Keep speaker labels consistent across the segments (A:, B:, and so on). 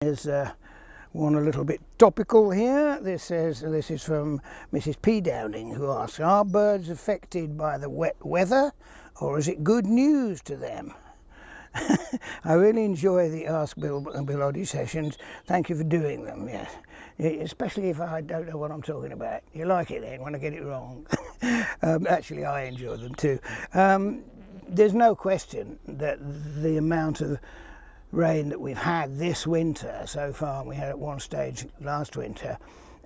A: There's one a little bit topical here. This is from Mrs. P. Downing, who asks, are birds affected by the wet weather, or is it good news to them? I really enjoy the Ask Bill and Bill Oddie sessions. Thank you for doing them, yes. Especially if I don't know what I'm talking about. You like it then when I get it wrong. Actually, I enjoy them too. There's no question that the amount of rain that we've had this winter so far, and we had at one stage last winter,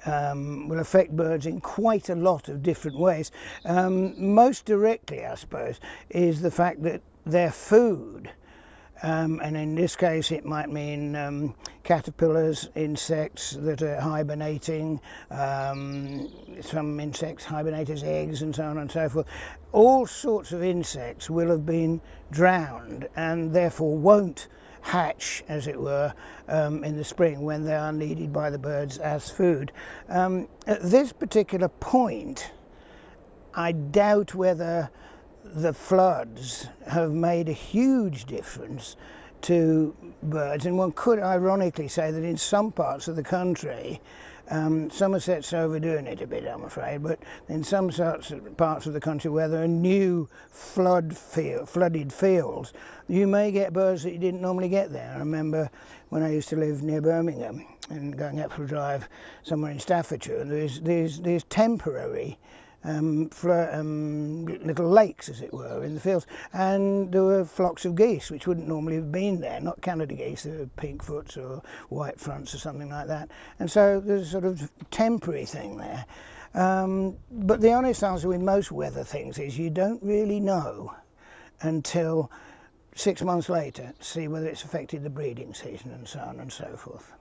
A: will affect birds in quite a lot of different ways. Most directly, I suppose, is the fact that their food, and in this case it might mean caterpillars, insects that are hibernating, some insects hibernate as eggs and so on and so forth. All sorts of insects will have been drowned and therefore won't hatch, as it were, in the spring when they are needed by the birds as food. At this particular point, I doubt whether the floods have made a huge difference to birds, and one could ironically say that in some parts of the country, Somerset's overdoing it a bit, I'm afraid, but in some parts of the country where there are new flooded fields, you may get birds that you didn't normally get there. I remember when I used to live near Birmingham and going out for a drive somewhere in Staffordshire, and there's temporary little lakes, as it were, in the fields, and there were flocks of geese which wouldn't normally have been there, not Canada geese, they were pinkfoots or white fronts or something like that, and so there's a sort of temporary thing there. But the honest answer with most weather things is you don't really know until 6 months later to see whether it's affected the breeding season and so on and so forth.